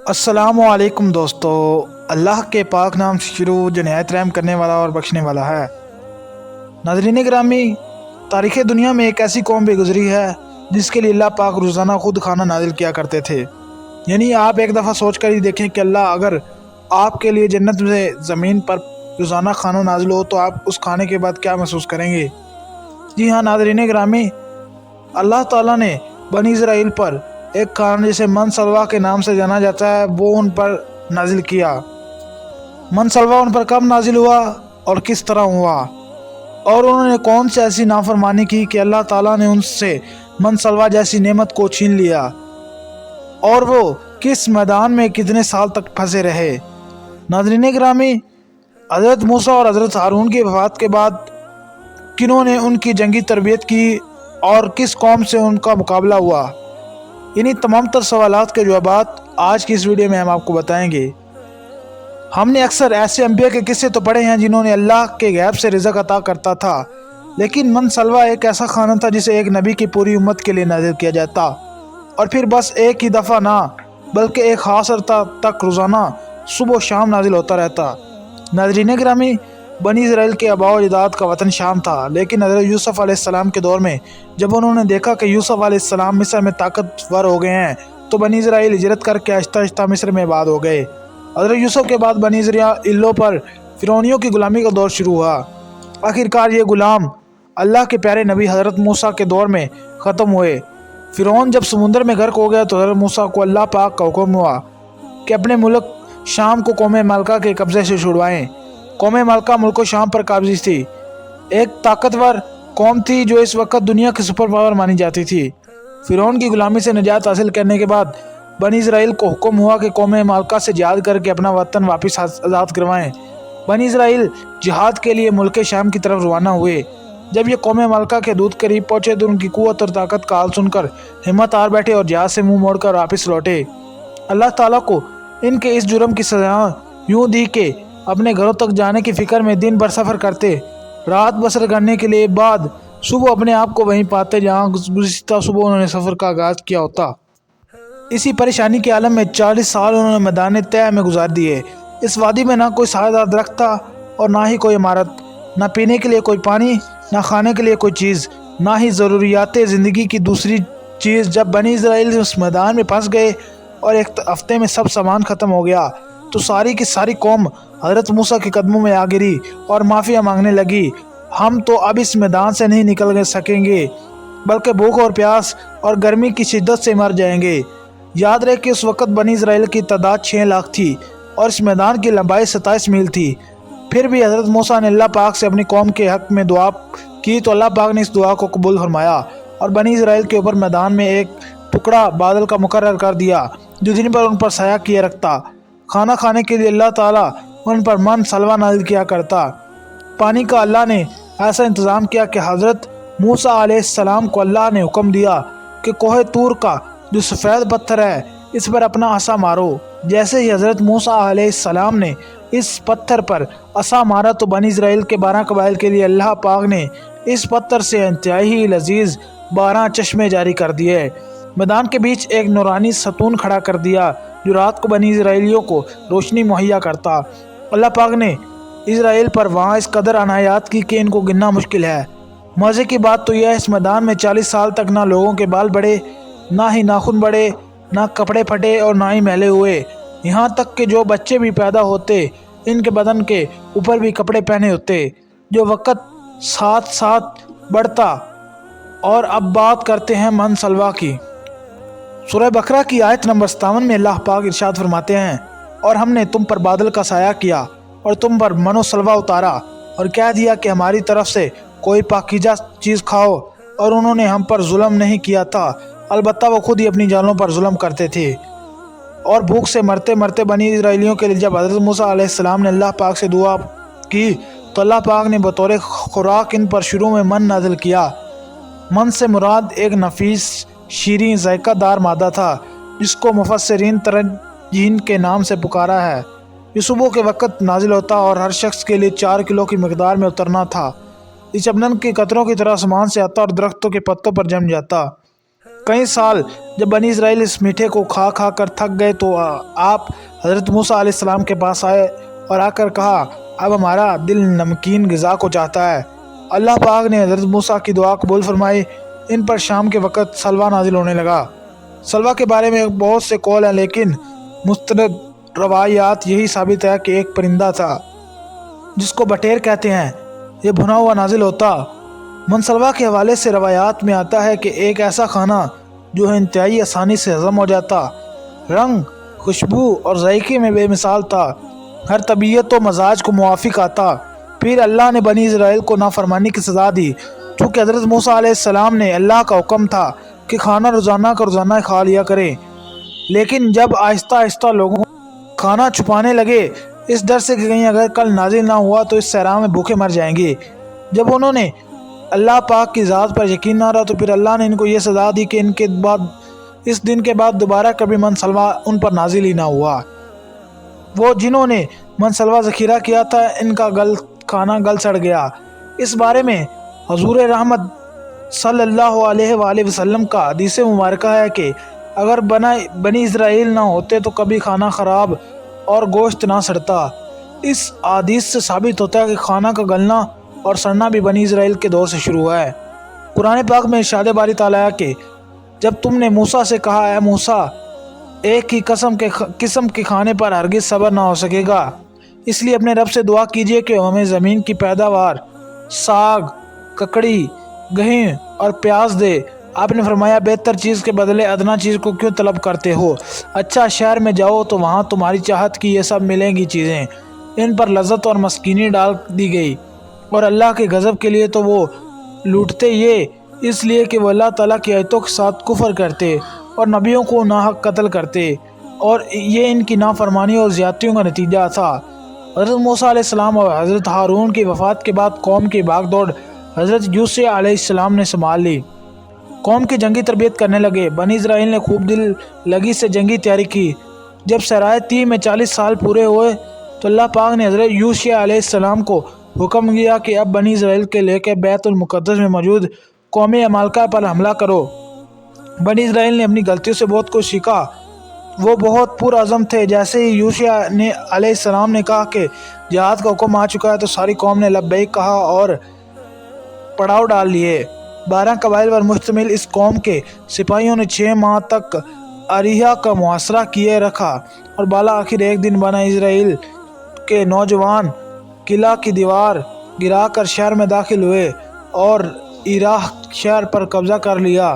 السلام علیکم دوستو، اللہ کے پاک نام سے شروع جو نہایت رحم کرنے والا اور بخشنے والا ہے۔ ناظرین گرامی، تاریخ دنیا میں ایک ایسی قوم بھی گزری ہے جس کے لیے اللہ پاک روزانہ خود کھانا نازل کیا کرتے تھے۔ یعنی آپ ایک دفعہ سوچ کر ہی دیکھیں کہ اللہ اگر آپ کے لیے جنت سے زمین پر روزانہ کھانا نازل ہو تو آپ اس کھانے کے بعد کیا محسوس کریں گے۔ جی ہاں ناظرین گرامی، اللہ تعالیٰ نے بنی اسرائیل پر ایک کھانا جسے من سلوا کے نام سے جانا جاتا ہے وہ ان پر نازل کیا۔ من سلوا ان پر کب نازل ہوا اور کس طرح ہوا، اور انہوں نے کون سی ایسی نافرمانی کی کہ اللہ تعالیٰ نے ان سے من سلوا جیسی نعمت کو چھین لیا، اور وہ کس میدان میں کتنے سال تک پھنسے رہے۔ ناظرین گرامی، حضرت موسیٰ اور حضرت ہارون کی وفات کے بعد کنہوں نے ان کی جنگی تربیت کی اور کس قوم سے ان کا مقابلہ ہوا، انہی تمام تر سوالات کے جوابات آج کی اس ویڈیو میں ہم آپ کو بتائیں گے۔ ہم نے اکثر ایسے انبیاء کے قصے تو پڑھے ہیں جنہوں نے اللہ کے غیب سے رزق عطا کرتا تھا، لیکن من سلوا ایک ایسا کھانا تھا جسے ایک نبی کی پوری امت کے لیے نازل کیا جاتا، اور پھر بس ایک ہی دفعہ نہ بلکہ ایک خاص عرصہ تک روزانہ صبح و شام نازل ہوتا رہتا۔ ناظرین گرامی، بنی اسرائیل کے آباء و اجداد کا وطن شام تھا، لیکن حضرت یوسف علیہ السلام کے دور میں جب انہوں نے دیکھا کہ یوسف علیہ السلام مصر میں طاقتور ہو گئے ہیں تو بنی اسرائیل ہجرت کر کے آہستہ آہستہ مصر میں آباد ہو گئے۔ حضرت یوسف کے بعد بنی اسرائیلوں پر فرعونیوں کی غلامی کا دور شروع ہوا۔ آخرکار یہ غلام اللہ کے پیارے نبی حضرت موسیٰ کے دور میں ختم ہوئے۔ فرعون جب سمندر میں غرق ہو گیا تو حضرت موسیٰ کو اللہ پاک کا حکم ہوا کہ اپنے ملک شام کو قوم ملکہ کے قبضے سے چھڑوائیں۔ قوم ملکہ ملک و شام پر قابض تھی، ایک طاقتور قوم تھی جو اس وقت دنیا کی سپر پاور مانی جاتی تھی۔ فرعون کی غلامی سے نجات حاصل کرنے کے بعد بنی اسرائیل کو حکم ہوا کہ قوم ملکہ سے جہاد کر کے اپنا وطن واپس آزاد کروائیں۔ بنی اسرائیل جہاد کے لیے ملک شام کی طرف روانہ ہوئے۔ جب یہ قوم ملکہ کے دودھ قریب پہنچے تو ان کی قوت اور طاقت کا حال سن کر ہمت ہار بیٹھے اور جہاد سے منہ موڑ کر واپس لوٹے۔ اللہ تعالیٰ کو ان کے اس جرم کی سزا یوں دی کہ اپنے گھروں تک جانے کی فکر میں دن بھر سفر کرتے، رات بسر کرنے کے لیے بعد صبح اپنے آپ کو وہیں پاتے جہاں گزشتہ صبح انہوں نے سفر کا آغاز کیا ہوتا۔ اسی پریشانی کے عالم میں 40 سال انہوں نے میدان طے میں گزار دیے۔ اس وادی میں نہ کوئی سایہ دار درخت تھا اور نہ ہی کوئی عمارت، نہ پینے کے لیے کوئی پانی، نہ کھانے کے لیے کوئی چیز، نہ ہی ضروریات زندگی کی دوسری چیز۔ جب بنی اسرائیل اس میدان میں پھنس گئے اور ایک ہفتے میں سب سامان ختم ہو گیا تو ساری کی ساری قوم حضرت موسیٰ کے قدموں میں آ گری اور معافیا مانگنے لگی۔ ہم تو اب اس میدان سے نہیں نکل سکیں گے، بلکہ بھوک اور پیاس اور گرمی کی شدت سے مر جائیں گے۔ یاد رہے کہ اس وقت بنی اسرائیل کی تعداد 6 لاکھ تھی اور اس میدان کی لمبائی 27 میل تھی۔ پھر بھی حضرت موسیٰ نے اللہ پاک سے اپنی قوم کے حق میں دعا کی تو اللہ پاک نے اس دعا کو قبول فرمایا اور بنی اسرائیل کے اوپر میدان میں ایک ٹکڑا بادل کا مقرر کر دیا جو دن پر ان پر سایہ کیے رکھتا۔ کھانا کھانے کے لیے اللہ تعالیٰ ان پر من سلوا نازل کیا کرتا۔ پانی کا اللہ نے ایسا انتظام کیا کہ حضرت موسیٰ علیہ السلام کو اللہ نے حکم دیا کہ کوہ طور کا جو سفید پتھر ہے اس پر اپنا عصا مارو۔ جیسے ہی حضرت موسیٰ علیہ السلام نے اس پتھر پر عصا مارا تو بنی اسرائیل کے 12 قبائل کے لیے اللہ پاک نے اس پتھر سے انتہائی لذیذ 12 چشمے جاری کر دیے۔ میدان کے بیچ ایک نورانی ستون کھڑا کر دیا جو رات کو بنی اسرائیلیوں کو روشنی مہیا کرتا۔ اللہ پاک نے اسرائیل پر وہاں اس قدر عنایات کی کہ ان کو گننا مشکل ہے۔ مزے کی بات تو یہ ہے اس میدان میں 40 سال تک نہ لوگوں کے بال بڑھے، نہ ہی ناخن بڑھے، نہ کپڑے پھٹے اور نہ ہی میلے ہوئے، یہاں تک کہ جو بچے بھی پیدا ہوتے ان کے بدن کے اوپر بھی کپڑے پہنے ہوتے۔ جو وقت ساتھ ساتھ بڑھتا۔ اور اب بات کرتے ہیں من سلوا کی۔ سورہ بقرہ کی آیت نمبر 57 میں اللہ پاک ارشاد فرماتے ہیں، اور ہم نے تم پر بادل کا سایہ کیا اور تم پر من و سلوا اتارا اور کہہ دیا کہ ہماری طرف سے کوئی پاکیزہ چیز کھاؤ، اور انہوں نے ہم پر ظلم نہیں کیا تھا، البتہ وہ خود ہی اپنی جانوں پر ظلم کرتے تھے۔ اور بھوک سے مرتے مرتے بنی اسرائیلیوں کے لیے جب حضرت موسیٰ علیہ السلام نے اللہ پاک سے دعا کی تو اللہ پاک نے بطور خوراک ان پر شروع میں من نازل کیا۔ من سے مراد ایک نفیس شیریں ذائقہ دار مادہ تھا جس کو مفسرین ترجین کے نام سے پکارا ہے۔ یہ صبح کے وقت نازل ہوتا اور ہر شخص کے لیے 4 کلو کی مقدار میں اترنا تھا۔ یہ چمنن کے قطروں کی طرح آسمان سے آتا اور درختوں کے پتوں پر جم جاتا۔ کئی سال جب بنی اسرائیل اس میٹھے کو کھا کھا کر تھک گئے تو آپ حضرت موسیٰ علیہ السلام کے پاس آئے اور آ کر کہا اب ہمارا دل نمکین غذا کو چاہتا ہے۔ اللہ پاک نے حضرت موسیٰ کی دعا قبول فرمائی۔ ان پر شام کے وقت سلوہ نازل ہونے لگا۔ سلوہ کے بارے میں بہت سے قول ہیں لیکن مستند روایات یہی ثابت ہے کہ ایک پرندہ تھا جس کو بٹیر کہتے ہیں، یہ بھنا ہوا نازل ہوتا۔ منسلوہ کے حوالے سے روایات میں آتا ہے کہ ایک ایسا کھانا جو انتہائی آسانی سے ہضم ہو جاتا، رنگ، خوشبو اور ذائقے میں بے مثال تھا، ہر طبیعت و مزاج کو موافق آتا۔ پھر اللہ نے بنی اسرائیل کو نافرمانی کی سزا دی، چونکہ حضرت موسیٰ علیہ السلام نے اللہ کا حکم تھا کہ کھانا روزانہ کا روزانہ کھا لیا کریں، لیکن جب آہستہ آہستہ لوگوں کھانا چھپانے لگے اس ڈر سے کہ کہیں اگر کل نازل نہ ہوا تو اس صحرا میں بھوکے مر جائیں گے، جب انہوں نے اللہ پاک کی ذات پر یقین نہ رہا تو پھر اللہ نے ان کو یہ سزا دی کہ اس دن کے بعد دوبارہ کبھی منسلوہ ان پر نازل ہی نہ ہوا۔ وہ جنہوں نے منسلوہ ذخیرہ کیا تھا ان کا کھانا گل سڑ گیا۔ اس بارے میں حضور رحمت صلی اللہ علیہ وآلہ وسلم کا حدیث مبارکہ ہے کہ اگر بنی اسرائیل نہ ہوتے تو کبھی کھانا خراب اور گوشت نہ سڑتا۔ اس حدیث سے ثابت ہوتا ہے کہ کھانا کا گلنا اور سڑنا بھی بنی اسرائیل کے دور سے شروع ہوا ہے۔ قرآن پاک میں ارشاد باری تعالیٰ ہے کہ جب تم نے موسیٰ سے کہا اے موسیٰ ایک ہی قسم کے کھانے پر ہرگز صبر نہ ہو سکے گا، اس لیے اپنے رب سے دعا کیجئے کہ ہمیں زمین کی پیداوار، ساگ، ککڑی، گہیں اور پیاز دے۔ آپ نے فرمایا بہتر چیز کے بدلے ادنا چیز کو کیوں طلب کرتے ہو؟ اچھا شہر میں جاؤ تو وہاں تمہاری چاہت کی یہ سب ملیں گی چیزیں، ان پر لذت اور مسکینی ڈال دی گئی، اور اللہ کے غضب کے لیے تو وہ لوٹتے یہ اس لیے کہ وہ اللہ تعالیٰ کی آیتوں کے ساتھ کفر کرتے اور نبیوں کو ناحق قتل کرتے، اور یہ ان کی نافرمانی اور زیادتیوں کا نتیجہ تھا۔ حضرت موسیٰ علیہ السلام اور حضرت ہارون کی وفات کے بعد قوم کی بھاگ دوڑ حضرت یوشع علیہ السلام نے سنبھال لی۔ قوم کی جنگی تربیت کرنے لگے۔ بنی اسرائیل نے خوب دل لگی سے جنگی تیاری کی۔ جب صحرائے طی میں 40 سال پورے ہوئے تو اللہ پاک نے حضرت یوشع علیہ السلام کو حکم دیا کہ اب بنی اسرائیل کے لے کے بیت المقدس میں موجود قوم عمالقہ پر حملہ کرو۔ بنی اسرائیل نے اپنی غلطیوں سے بہت کچھ سیکھا۔ وہ بہت پرعزم تھے۔ جیسے ہی یوشع علیہ السلام نے کہا کہ جہاد کا حکم آ چکا ہے تو ساری قوم نے لبیک کہا اور پڑاؤ ڈال لیے۔ 12 قبائل پر مشتمل اس قوم کے سپاہیوں نے 6 ماہ تک اریحہ کا محاصرہ کیے رکھا، اور بالآخر ایک دن بنی اسرائیل کے نوجوان قلعہ کی دیوار گرا کر شہر میں داخل ہوئے اور اریحہ شہر پر قبضہ کر لیا۔